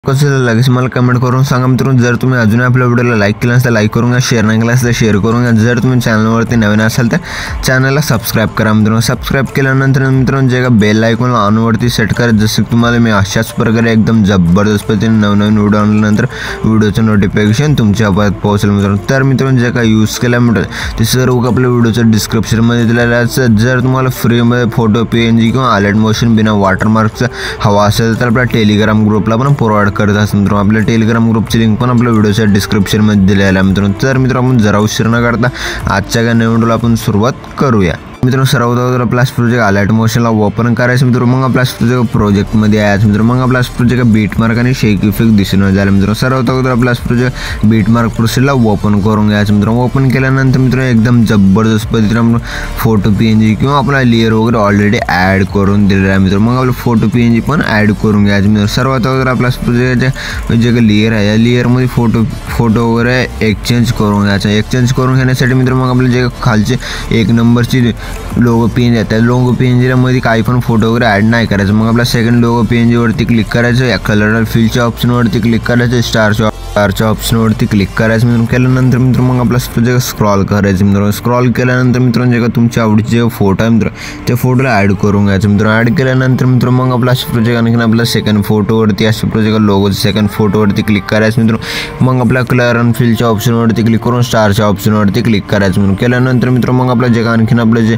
कसं लगेच मला कमेंट करून सांगा मित्रांनो। जर तुम्ही अजून आपल्या व्हिडिओला लाईक केलं नसेल तर लाईक करून घ्या, शेअर नाही केलं तर शेअर करून घ्या। जर तुम्ही चॅनलवरती नवीन असाल तर चॅनलला सबस्क्राइब करा मित्रांनो। सबस्क्राइब केल्यानंतर मित्रांनो जे का बेल आयकॉन ऑनवरती सेट करा, जसं तुम्हाला मी अशाच प्रकारे एकदम जबरदस्त पद्धतीने नवनवीन व्हिडिओ आणल्यानंतर व्हिडिओचं नोटिफिकेशन तुमच्यापर्यंत पोहोचेल मित्रांनो। तर मित्रांनो जे का यूज केला मित्रांनो ते सर्व आपल्या व्हिडिओचं डिस्क्रिप्शनमध्ये दिलेलं आहे। जर तुम्हाला फ्रीमध्ये फोटो PNG किंवा अलर्ट मोशन बिना वॉटरमार्कचा हवा असेल तर आपल्या टेलिग्राम ग्रुपला पण प्रोव्हाइड करत असतो मित्रांनो। आपल्या टेलिग्राम ग्रुपची लिंक पण आपल्या व्हिडिओच्या डिस्क्रिप्शनमध्ये दिलेली आहे मित्रांनो। तर मित्रांनो आपण जरा उशीर न करता आजच्या नवीन व्हिडिओला आपण सुरुवात करूया मित्रांनो। सर्वात अगोदर आपला प्रोजेक्ट अलर्ट मोशनला ओपन करायचं मित्रांनो। मग आपला प्रोजेक्ट प्रोजेक्टमध्ये यायचं मित्रांनो। मग आपला प्रोजेक्ट बीट मार्क आणि शेक इफेक्ट दिसून झाला मित्रांनो। सर्वात अगोदर आपला प्रोजेक्ट बीट मार्क प्रोसेसला ओपन करून घ्यायचं मित्रांनो। ओपन केल्यानंतर मित्रांनो एकदम जबरदस्त पद्धतीने आपण फोटो PNG किंवा आपला लेअर वगैरे ऑलरेडी ॲड करून दिलेला आहे मित्रांनो। मग आपला फोटो PNG पण ॲड करून घ्यायचं मित्रांनो। सर्वात अगोदर आपला प्रोजेक्टचे जे काही लेअर आहे या लेअरमध्ये फोटो वगैरे एक्सचेंज करून घ्यायचं। एक्सचेंज करून घेण्यासाठी मित्रांनो मग आपले जे खालचे 1 नंबरची लोगो PNG आहे त्या लोगो PNG मध्ये काही पण फोटो वगैरे ॲड नाही करायचं। मग आपला सेकंड लोगो PNG वरती क्लिक करायचं, या कलर फिलच्या ऑप्शनवरती क्लिक करायचं, स्टारच्या ऑप्शनवरती क्लिक करायचं मित्रांनो। केल्यानंतर मित्रांनो मग आपला प्रोजेक्ट स्क्रॉल करायचं मित्रांनो। स्क्रॉल केल्यानंतर मित्रांनो जे का तुमच्या आवडीचे जे फोटो आहे मित्रांनो त्या फोटोला ॲड करून घ्यायचं मित्रांनो। ॲड केल्यानंतर मित्रांनो मग आपला प्रोजेक्ट आणखीन आपला सेकंड फोटोवरती अशा प्रोजेक्ट लोगो सेकंड फोटोवरती क्लिक करायचं मित्रांनो। मग आपल्या कलर आणि फिलच्या ऑप्शनवरती क्लिक करून स्टारच्या ऑप्शनवरती क्लिक करायचं मित्रांनो। केल्यानंतर मित्रांनो मग आपला जे आणखीन आपलं जे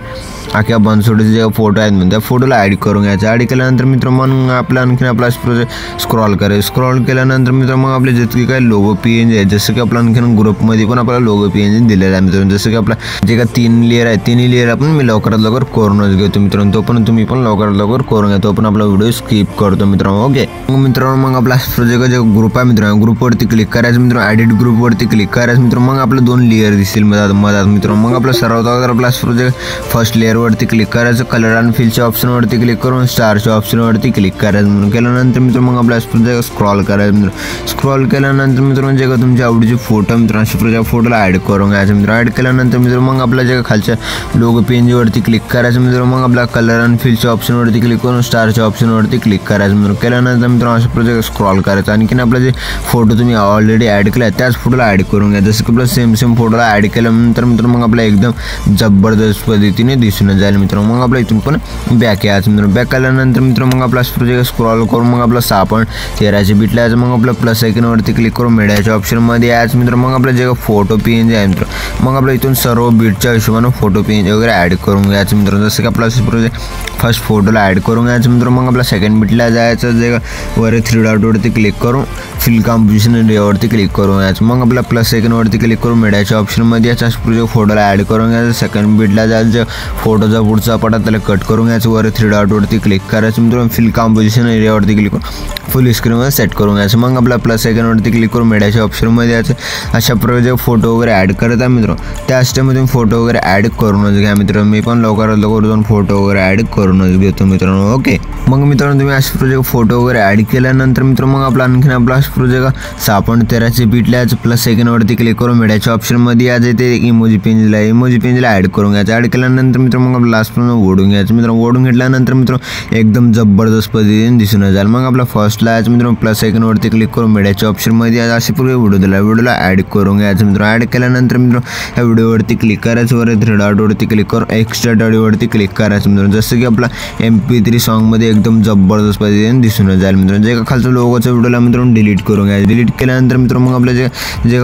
अख्या बनसोडीचे जे फोटो आहेत म्हणजे त्या फोटोला ॲड करून घ्यायचं। ॲड केल्यानंतर मित्रांनो मग आपला आणखीन आपला प्रोजेक्ट स्क्रॉल करायचं। स्क्रॉल केल्यानंतर मित्रांनो मग आपले जितके काही लोगो PNG आहे जसं की आपला आणखीन ग्रुपमध्ये पण आपल्याला लोगो PNG दिलेला आहे मित्रांनो। जसं की आपला जे का 3 लेअर आहे तिन्ही लेअर आपण मी लवकरात लवकर करूनच घेतो मित्रांनो। तो पण तुम्ही पण लवकरात लवकर करून घ्या, तो पण आपला व्हिडिओ स्किप करतो मित्रांनो। ओके मग मित्रांनो मग आपला प्रोजेक्ट जे ग्रुप आहे मित्रांनो ग्रुपवरती क्लिक करायचं मित्रांनो। एडिट ग्रुपवरती क्लिक करायचं मित्रांनो। मग आपलं 2 लेअर दिसतील मधात मित्रांनो। मग आपला सर्वात अगोदर आपला प्रोजेक्ट फर्स्ट लेअरवरती क्लिक करायचं, कलर आणि फिलच्या ऑप्शनवरती क्लिक करून स्टारच्या ऑप्शनवरती क्लिक करायचं मित्रांनो। केल्यानंतर मित्रांनो मग आपला प्रोजेक्ट स्क्रॉल करायचं मित्रांनो। स्क्रॉल केल्यानंतर मित्रांनो जे का तुमच्या आवडीचे फोटो मित्रांनो अशा प्रोजेक्ट फोटोला ॲड करून घ्यायचं मित्रांनो। ॲड केल्यानंतर मित्रांनो मग आपल्या जे खालच्या लोगो PNG वरती क्लिक करायचं मित्रांनो। मग आपला कलर आणि फिलच्या ऑप्शनवरती क्लिक करून स्टारच्या ऑप्शनवरती क्लिक करायचं मित्रांनो। केल्यानंतर मित्रांनो अशा प्रोजेक्ट स्क्रॉल करायचं। आणखीन आपला जे फोटो तुम्ही ऑलरेडी ॲड केला आहे त्याच फोटोला ॲड करून घ्या। जसं की आपला सेम फोटोला ॲड केल्यानंतर मित्रांनो मग आपला एकदम जबरदस्त पद्धतीने दिसून जाईल मित्रांनो। मग आपला इथून पण बॅक यायचं मित्रांनो। बॅक आल्यानंतर मित्रांनो मग आपला प्रोजेक्ट स्क्रॉल करून मग आपला 6.13 बीटला यायचं। मग आपला प्लस आयकॉनवरती क्लिक करून मीडियाच्या ऑप्शनमध्ये यायचं मित्रांनो। मग आपला जे फोटो PNG आहे मित्रांनो मग आपला इथून सर्व बीटच्या हिशोबाने फोटो PNG वगैरे ॲड करून घ्यायचं मित्रांनो। जसं की आपला प्रोजेक्ट फर्स्ट फोटोला ॲड करून घ्यायचं मित्रांनो। मग आपला सेकंड बीटला जायचं, जे वर 3 डॉटवरती क्लिक करून फिल कॉम्पोजिशन एरियावरती क्लिक करून घ्यायचं। मग आपला प्लस आयकॉनवरती क्लिक करून मीडियाच्या ऑप्शनमध्ये याचा प्रोजेक्ट फोटोला ॲड करून घ्यायचं। सेकंड बीटला जायचं, फोटोचा पुढचा पडा त्याला कट करून घ्यायचं, वर 3 डॉटवरती क्लिक करायचं मित्रांनो। फिल कॉम्पोजिशन एरियावरती क्लिक करून फुल स्क्रीनमध्ये सेट करून घ्यायचं। मग आपला प्लस आयकॉनवरती क्लिक करून मीडियाच्या ऑप्शनमध्ये यायचं। अशा प्रकारे फोटो वगैरे ॲड करत आहे मित्रांनो त्या स्टेपमध्ये फोटो वगैरे ॲड करूनच घ्या मित्रांनो। मी पण लवकरात लवकर 2 फोटो वगैरे ॲड करूनच घेतो मित्रांनो। ओके मग मित्रांनो तुम्ही अशा प्रोजेक्ट फोटो वगैरे ॲड केल्यानंतर मित्रांनो मग आपला आणखीन आपला प्रोजेक्ट 6.13 बीटला यायचं। प्लस आयकॉनवरती क्लिक करून मीडियाच्या ऑप्शनमध्ये यायचं, ते इमोजी PNGला ॲड करून घ्यायचं। ॲड केल्यानंतर मित्रांनो मग आपला लास्ट ओढून घ्यायचं मित्रांनो। ओढून घेतल्यानंतर मित्रांनो एकदम जबरदस्त पद्धतीने दिसून जाईल। मग आपला फर्स्टला यायचं मित्रांनो, प्लस आयकॉनवरती क्लिक करून मीडियाच्या ऑप्शनमध्ये यायचं। असे पूर्ण व्हिडिओला ॲड करून घ्यायचं मित्रांनो। ॲड केल्यानंतर मित्रांनो ह्या व्हिडिओवरती क्लिक करायचं, वर 3 डॉटवरती क्लिक करून एक्स्ट्रा ऑडिओवरती क्लिक करायचं मित्रांनो। जसं की आपला MP3 सॉन्गमध्ये एकदम जबरदस्त पद्धतीने दिसून जाईल मित्रांनो। जे का खालचं लोगोचं व्हिडिओला मित्रांनो डिलीट करून घ्यायचं। डिलीट केल्यानंतर मित्रांनो मग आपलं जे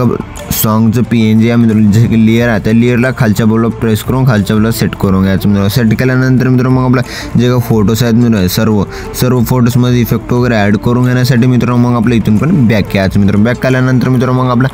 सॉन्गचं PNG आहे मित्रांनो जे की लेअर आहे त्या लेअरला खालच्या बाजूला प्रेस करून खालच्या बाजूला सेट करून घ्यायचं मित्रांनो। सेट केल्यानंतर मित्रांनो मग आपला जे का फोटोज आहेत मित्रांनो सर्व फोटोजमध्ये इफेक्ट वगैरे ॲड करून घेण्यासाठी मित्रांनो मग आपलं इथून पण बॅक यायचं मित्रांनो। बॅक आल्यानंतर मित्रांनो मग आपला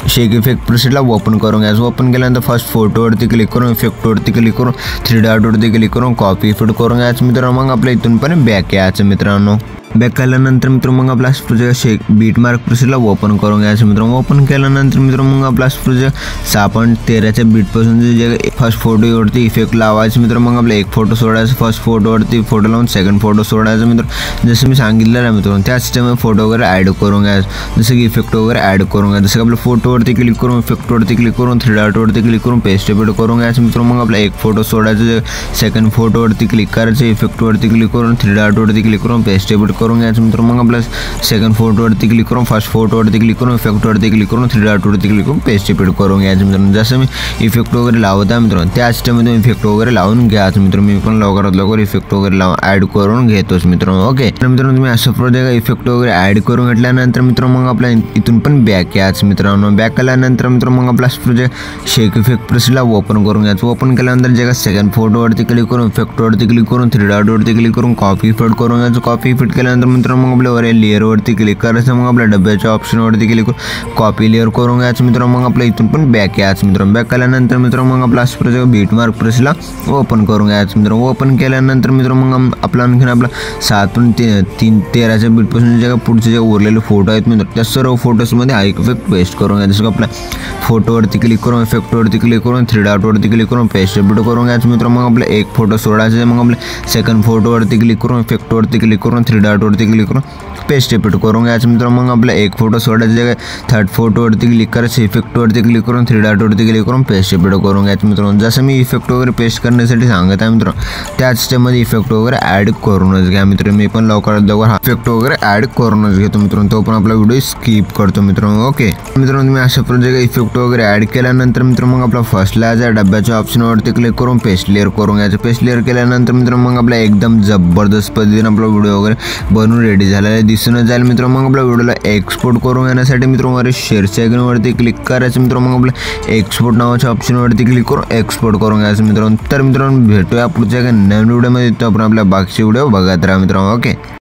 शेक इफेक्ट प्रोसेसला ओपन करून घ्यायचं। ओपन केल्यानंतर फर्स्ट फोटोवरती क्लिक करून इफेक्टवरती क्लिक करून 3 डॉटवरती क्लिक करून कॉपी इफेक्ट करून घ्यायचं मित्रांनो। मग आपल्या इथून पण बॅक यायचं मित्रांनो। बॅक आल्यानंतर मित्रांनो मग आपला प्रोजेक्ट शेक बीट मार्क प्रोसेसला ओपन करून घ्यायचं मित्रांनो। ओपन केल्यानंतर मित्रांनो मग आपला प्रोजेक्ट 6.13 बीटपासून जे फर्स्ट फोटोवरती इफेक्ट लावायचं मित्रांनो। मग आपला एक फोटो सोडायचं, फर्स्ट फोटोवरती फोटो लावून सेकंड फोटो सोडायचं मित्रांनो। जसं मी सांगितलं आहे मित्रांनो त्या सिस्टममध्ये फोटो वगैरे ॲड करून घ्यायचं। जसं की इफेक्ट वगैरे ॲड करून घ्यायचं। जसं की आपल्या फोटोवरती क्लिक करून इफेक्टवरती क्लिक करून 3 डॉटवरती क्लिक करून पेस्ट इफेक्ट करून घ्यायचं मित्रांनो। मग आपला एक फोटो सोडायचं, सेकंड फोटोवरती क्लिक करायचं, इफेक्टवरती क्लिक करून 3 डॉटवरती क्लिक करून पेस्ट इफेक्ट करून घ्यायचं मित्रांनो। मग आपल्या सेकंड फोटोवरती क्लिक करून फर्स्ट फोटोवरती क्लिक करून इफेक्टवरती क्लिक करून 3 डॉटवरती क्लिक करून पेस्ट इफेक्ट करून घ्यायचं मित्रांनो। जसं मी इफेक्ट वगैरे लावत आहे मित्रांनो त्याच स्टेपमध्ये इफेक्ट वगैरे लावून घ्यायचं मित्रांनो। मी पण लवकरात लवकर इफेक्ट वगैरे लावून ॲड करून घेतोच मित्रांनो। ओके तर मित्रांनो तुम्ही अशा प्रकारे इफेक्ट वगैरे ॲड करून घेतल्यानंतर मित्रांनो मग आपल्या इथून पण बॅक यायचं मित्रांनो। बॅक आल्यानंतर मित्रांनो मग आपला प्रोजेक्ट शेक इफेक्ट प्रेसला ओपन करून घ्यायचं। ओपन केल्यानंतर जे सेकंड फोटोवरती क्लिक करून इफेक्टवरती क्लिक करून 3 डॉटवरती क्लिक करून कॉपी इफेक्ट करून घ्यायचं। कॉपी इफेक्ट केल्यानंतर मित्रांनो मग आपल्या वर लेअरवरती क्लिक करायचं। मग आपल्या डब्याच्या ऑप्शनवरती क्लिक करून कॉपी लेअर करून घ्यायचं मित्रांनो। मग आपल्या इथून पण बॅक यायचं मित्रांनो। बॅक आल्यानंतर मित्रांनो मग आपला प्रोजेक्ट बीट मार्क प्रेसला ओपन करून घ्यायचं मित्रांनो। ओपन केल्यानंतर मित्रांनो मग आपला आणखीन आपला 7.13च्या बीटपासून जे पुढचे जे उरलेले फोटो आहेत मित्रांनो त्या सर्व फोटोजमध्ये हा इफेक्ट पेस्ट करून घ्यायचं। जसं आपल्या फोटोवरती क्लिक करून इफेक्टवरती क्लिक करून 3 डॉटवरती क्लिक करून पेस्ट इफेक्ट करून घ्यायचं मित्रांनो। मग आपला एक फोटो सोडायचा मग आपल्या सेकंड फोटोवरती क्लिक करून इफेक्टवरती क्लिक करून 3 डॉटवरती क्लिक करून पेस्ट इफेक्ट करून घ्यायचं मित्रांनो। मग आपला एक फोटो सोडायचा थर्ड फोटोवरती क्लिक करायचं इफेक्टवरती क्लिक करून 3 डॉटवरती क्लिक करून पेस्ट इफेक्ट करून घ्यायचं मित्रांनो। जसं मी इफेक्ट वगैरे पेस्ट करण्यासाठी सांगत आहे मित्रांनो त्याच स्टेपमध्ये इफेक्ट वगैरे ॲड करूनच घ्या मित्रांनो। मी पण लवकरात लवकर हा इफेक्ट वगैरे ॲड करूनच घेतो मित्रांनो। तो पण आपला व्हिडिओ स्किप करतो मित्रांनो। ओके मित्रांनो तुम्ही अशा प्रकारे इफेक्ट वगैरे ॲड केल्यानंतर मित्रांनो मग आपला फर्स्टला ज्या डब्याच्या ऑप्शनवरती क्लिक करून पेस्ट लेअर करून घ्यायचं। पेस्ट लेअर केल्यानंतर मित्रांनो मग आपला एकदम जबरदस्त पद्धतीने आपला व्हिडिओ वगैरे बनवून रेडी झालेला दिसून जाईल मित्रांनो। मग आपल्या व्हिडिओला एक्सपोर्ट करून घेण्यासाठी मित्रांनो वर शेअरच्या आयकॉनवरती क्लिक करायचं मित्रांनो। मग आपल्या एक्सपोर्ट नावाच्या ऑप्शनवरती क्लिक करून एक्सपोर्ट करून घ्यायचं मित्रांनो। तर मित्रांनो भेटूया पुढच्या नवीन व्हिडिओमध्ये। तो आपण आपल्या बाकीचे व्हिडिओ बघत राहा मित्रांनो। ओके।